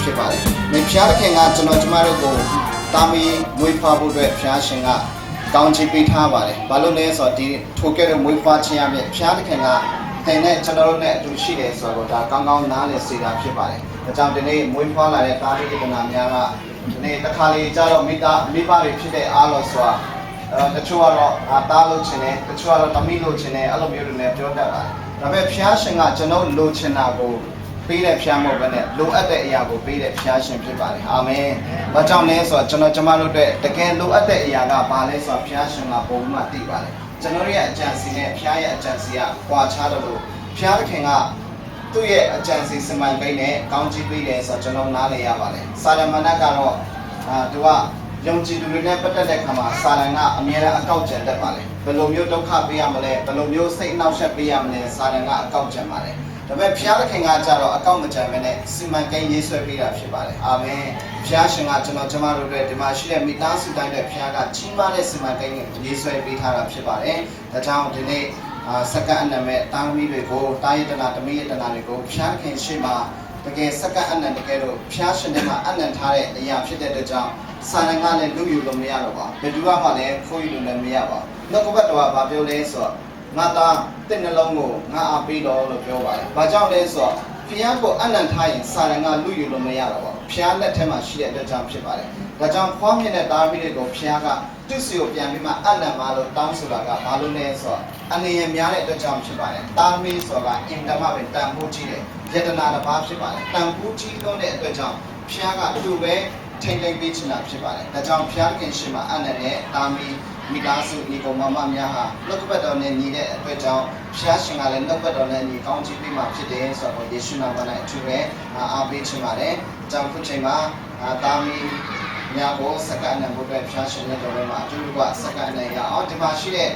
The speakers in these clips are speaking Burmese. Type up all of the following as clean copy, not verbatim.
ဖြစ်ပါတယ်။ဒီဖျားခင်ကကျွန်တော်ကျမတို့ကိုတာမီမွေးဖွားဖို့အတွက်ဖျားရှင်ကကောင်းချီးပေးထားပါတယ်။ဘာလို့လဲဆိုတော့ဒီထိုကဲ့သို့မွေးဖွားခြင်းအပြင်ဖျားခင်ကတင်နဲ့ကျွန်တော်တို့နဲ့အတူရှိတယ်ဆိုတော့ဒါကောင်းကောင်းနားလည်စေတာဖြစ်ပါတယ်။ဒါကြောင့်ဒီနေ့မွေးဖွားလာတဲ့တာမီတက္ကနာများကဒီနေ့တစ်ခါလေကြတော့မိဘတွေဖြစ်တဲ့အားလို့ဆိုတာတချို့ကတော့တားလို့ချင်တယ်တချို့ကတော့သမီးလို့ချင်တယ်အဲ့လိုမျိုးတွေနဲ့ပြောတတ်ပါတယ်။ဒါပေမဲ့ဖျားရှင်ကကျွန်တော်လိုချင်တာကိုပေးတဲ့ဖျားမဟုတ်ဘဲနဲ့လိုအပ်တဲ့အရာကိုပေးတဲ့ဖျားရှင်ဖြစ်ပါတယ်အာမင်။ဘာကြောင့်လဲဆိုတော့ကျွန်တော်ကျမတို့အတွက်တကယ်လိုအပ်တဲ့အရာကဘာလဲဆိုတော့ဖျားရှင်ကပုံမှန်သိပါတယ်။ကျွန်တော်ရဲ့အကြံစီနဲ့ဖျားရဲ့အကြံစီကကွာခြားတယ်လို့ဖျားခင်ကသူ့ရဲ့အကြံစီစမိုင်ပိန်းနဲ့ကောင်းချီးပေးတယ်ဆိုတော့ကျွန်တော်နားလည်ရပါတယ်။စာရမဏတ်ကတော့သူကယုံကြည်သူတွေနဲ့ပတ်သက်တဲ့ခါမှာစာရန်ကအမြဲတမ်းအကောက်ကျန်တတ်ပါလေဘယ်လိုမျိုးဒုက္ခပေးရမလဲဘယ်လိုမျိုးစိတ်အနှောက်အယှက်ပေးရမလဲစာရန်ကအကောက်ကျန်ပါလေဒါပေမဲ့ဘုရားသခင်ကကြတော့အကောက်မကျန်ပဲနဲ့စီမံကိန်းရေးဆွဲပေးတာဖြစ်ပါလေအာမင်ဘုရားရှင်ကကျမတို့တွေဒီမှာရှိတဲ့မိသားစုတိုင်းတဲ့ဘုရားကကြီးမားတဲ့စီမံကိန်းရေးဆွဲပေးထားတာဖြစ်ပါတယ်ဒါကြောင့်ဒီနေ့စက္ကန့်အနံမဲ့တာသမီတွေကိုတာယတနာတမီယတနာတွေကိုဘုရားခင်ရှိမှတကယ်စက္ကန့်အနံတကယ်တော့ဘုရားရှင်နဲ့မှအနံထားတဲ့အရာဖြစ်တဲ့အတွက်ကြောင့်စာရန်ကလည်းလူယူလို့မရတော့ပါဘယ်သူမှလည်းခိုးယူလို့လည်းမရပါဘူးနောက်ကဘက်တော့ဗာပြောလဲဆိုတော့ငါသားတဲ့နှလုံးကိုငါအားပေးတော့လို့ပြောပါတယ်ဘာကြောင့်လဲဆိုတော့ဖျားကိုအနံထားရင်စာရန်ကလူယူလို့မရတော့ပါဘူးဖျားလက်ထဲမှာရှိတဲ့အတွက်ကြောင့်ဖြစ်ပါတယ်ဒါကြောင့်ခွားမြင့်တဲ့တာမီးတွေကိုဖျားကသူ့စီကိုပြန်ပြီးမှအနံမှာလို့တောင်းဆိုတာကဘာလို့လဲဆိုတော့အနေရများတဲ့အတွက်ကြောင့်ဖြစ်ပါတယ်တာမီးဆိုတာကအင်တမပဲတန်ဖိုးကြီးတယ်ယတနာတစ်ပါးဖြစ်ပါတယ်တန်ဖိုးကြီးသွန်းတဲ့အတွက်ကြောင့်ဖျားကသူ့ပဲထိန်ထိန်ပေးချင်တာဖြစ်ပါတယ်ဒါကြောင့်ဖျားခင်ရှင်မှာအနံနဲ့တာမီးမိသားစုညီကောင်မမများဟာနှုတ်ကပတ်တော်နဲ့ညီတဲ့အတွက်ကြောင့်ဖျားရှင်ကလည်းနှုတ်ကပတ်တော်နဲ့ညီကောင်းချီးပေးမှဖြစ်တယ်ဆိုတော့ယေရှုနာမနဲ့အထူးပဲအားပေးချင်ပါတယ်။ကြောင့်ခုချိန်မှာတာမီများကိုစက္ကန့်နဲ့ဘုရားဖျားရှင်ရဲ့တော်ထဲမှာအထူးကစက္ကန့်နဲ့ရအောင်ဒီမှာရှိတဲ့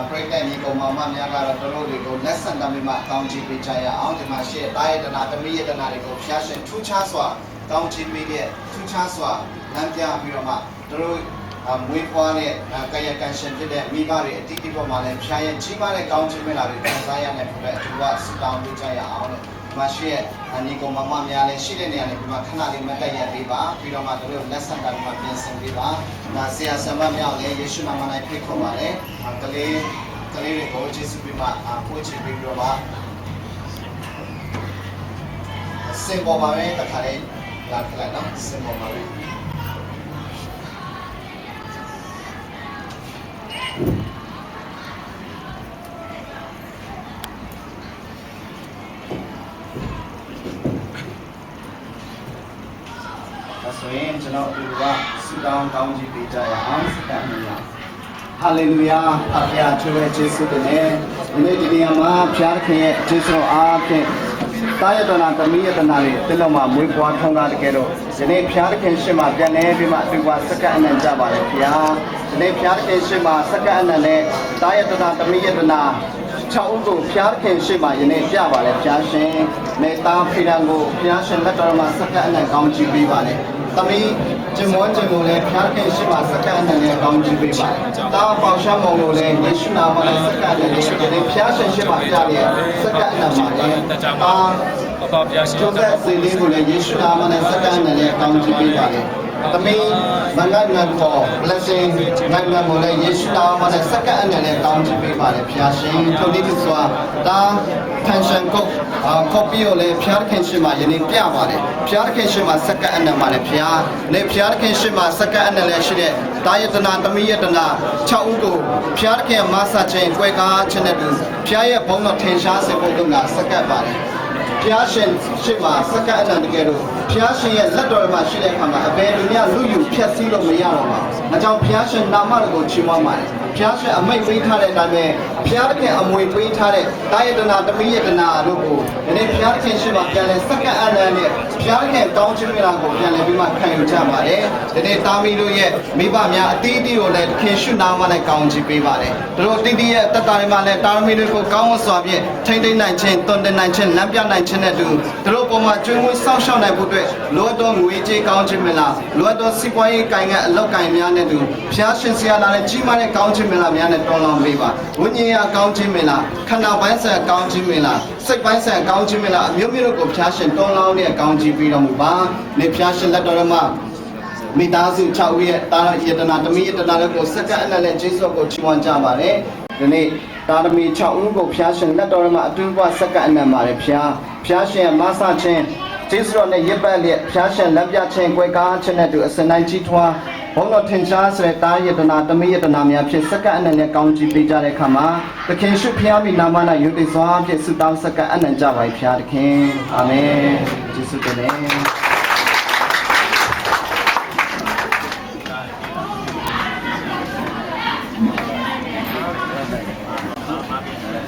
ပရိသတ်ညီကောင်မမများကတော့တို့တွေကိုလက်ဆန်တမ်းမှာကောင်းချီးပေးကြရအောင်ဒီမှာရှိတဲ့တာယတနာတမီယတနာတွေကိုဖျားရှင်ထူးခြားစွာကောင်းချီးပေးတဲ့ထူးခြားစွာလမ်းပြပြီးတော့မှတို့မွေးဖွားတဲ့ကာယကံရှင်ဖြစ်တဲ့မိဘတွေအတိအကျပေါ်မှာလည်းဖျားရဲ့ကြီးမားတဲ့ကောင်းချီးမင်္ဂလာတွေခံစားရတဲ့အတွက်သူကစတောင်းပေးကြရအောင်လို့ဒီမှာရှိတဲ့ညီကောင်မမများလည်းရှိတဲ့နေရာတွေမှာခဏလေးမတ်တက်ရပေးပါပြီးတော့မှတို့လက်ဆံတိုင်းမှာပြင်ဆင်ပေးပါဒါဆရာဆရာမများလည်းယေရှုနာမ၌ဖိတ်ခေါ်ပါတယ်ကလေးတွေကိုယေရှုပြမှာပို့ချပေးပြီးတော့မှစင်ပေါ်မှာပဲတခါလေးလာခလိုက်နော်စင်ပေါ်မှာပဲဆိုရင်ကျွန်တော်ဒီကဆုတောင်းကောင်းကြီးပေးကြရအောင်စကန်နေရဟာလေလုယာအဖျားချွေယေရှုတင်ဒီနေ့ဒီနေရာမှာဖျားခင်ရဲ့ယေရှုအားဖြင့်တာယတနာတမီယတနာတွေတိလုံးမှာမွေးပွားထုံးကားတကယ်တော့ဒီနေ့ဖျားခင်ရှေ့မှာပြန်နေပြီးမှအတူပါစကန်အနံကြပါလေဖျားဒီနေ့ဖျားခင်ရှေ့မှာစကန်အနံနဲ့တာယတနာတမီယတနာ6ဦးကိုဖျားခင်ရှေ့မှာယနေ့ပြပါလေဖျားရှင်မေတ္တာဖိရန်ကိုဖျားရှင်လက်တော်မှာစကန်အနံကောင်းချီးပေးပါလေသမီးကျမွန်ကျမလည်းဖျားခင်ရှိမှစကန်နဲ့ကောင်းချီးပေးပါတာပေါရှာမောင်ကိုလည်းယေရှုနာမနဲ့စကန်နဲ့ဖျားရှင်ရှိမှပြတယ်စကန်နဲ့မှာလည်းတာဘဖျားရှင်ကျိုးတဲ့စီလေးကိုလည်းယေရှုနာမနဲ့စကန်နဲ့ကောင်းချီးပေးပါလေသမီးမင်္ဂလာပေါ် blessing မင်္ဂလာမို့လည်းယေရှုနာမနဲ့စကန်နဲ့ကောင်းချီးပေးပါလေဖျားရှင်ထိုနည်းသူစွာတာ tension ကိုcopy ကိုလည်းဖျားခင်ရှိမှယနေ့ပြပါလေဖျားခင်ရှိမှစကန်နဲ့မှာလည်းဖျားနေဖျားခင်ရှိမှစကန်နဲ့လည်းရှိတဲ့တာယတနာတမီယတနာ6ဦးကိုဖျားခင်မဆာချင်းကွဲကားခြင်းနဲ့ဖျားရဲ့ဘုံတော်ထင်ရှားစေဖို့ကစကန်ပါလေဖျားရှင်ရှိမှစကန်အနံတကယ်လို့ဖျားရှင်ရဲ့လက်တော်မှာရှိတဲ့အခါမှာအဘယ်သူများလူယူဖြတ်စည်းလို့မရတော့ပါဘူး။ဒါကြောင့်ဖျားရှင်နာမတော်ကိုချီးမွမ်းပါတယ်။ဖျားရှင်အမိတ်ပေးထားတဲ့အတိုင်းပဲဖျားသခင်အမွေပေးထားတဲ့တာယတနာတမီယတနာတို့ကိုဒီနေ့ဖျားသခင်ရှိမှပြန်လဲစကန်အနံနဲ့ဖျားသခင်ကောင်းချီးမင်္ဂလာကိုပြန်လဲပြီးမှခံယူကြပါတယ်။ဒီနေ့တာမီတို့ရဲ့မိဘများအတီးအတီးကိုလည်းခင်ရှုနာမနဲ့ကောင်းချီးပေးပါတယ်။တို့အတီးတီးရဲ့တက်တာတွေမှာလည်းတာမီတို့ကိုကောင်းဝတ်စွာဖြင့်ထိမ့်သိမ့်နိုင်ခြင်းတွန်တင်နိုင်ခြင်းလမ်းပြနိုင်ခြင်း ချင်းတဲ့သူတို့ပေါ်မှာကျွေးမွေးစောင့်ရှောက်နိုင်ဖို့အတွက်လိုအပ်သောငွေကြေးကောင်းခြင်းမလားလိုအပ်သောစီးပွားရေးကိုင်ငန်းအလောက်ကိုင်များနဲ့သူဖျားရှင်ဆရာလာတဲ့ကြီးမားတဲ့ကောင်းခြင်းမလားများနဲ့တွန်းလောင်းပေးပါဝိညာဉ်ရကောင်းခြင်းမလားခန္ဓာပိုင်းဆိုင်ကောင်းခြင်းမလားစိတ်ပိုင်းဆိုင်ကောင်းခြင်းမလားအမျိုးမျိုးကိုဖျားရှင်တွန်းလောင်းတဲ့ကောင်းခြင်းပေးတော်မူပါနေဖျားရှင်လက်တော်မှာမိသားစု6ဦးရဲ့တာယတနာတမိယတနာတို့ကိုစက္ကန့်အနက်နဲ့ကျေးဇူးကိုချီးမွမ်းကြပါတယ်ဒီနေ့တာသမီ6ဦးကိုဖျားရှင်လက်တော်မှာအတွင်းပွားစက္ကန့်အနက်ပါတယ်ဖျားရှင်မဆချင်းကျေးဇူးတော်နဲ့ရစ်ပတ်လျက်ဖျားရှင်လက်ပြချင်းကွယ်ကားခြင်းနဲ့တူအစနိုင်ကြီးထွားဘုန်းတော်ထင်ရှားဆိုတဲ့တာယတနာတမိယတနာများဖြင့်စက္ကန့်အနက်နဲ့ကောင်းချီးပေးကြတဲ့အခါမှာသခင်ရှုဖျားမိနာမနာယုတ်တိစွာဖြင့်ဆုတောင်းစက္ကန့်အနက်ကြပါ၏ဖျားသခင်အာမင်ကျေးဇူးတင်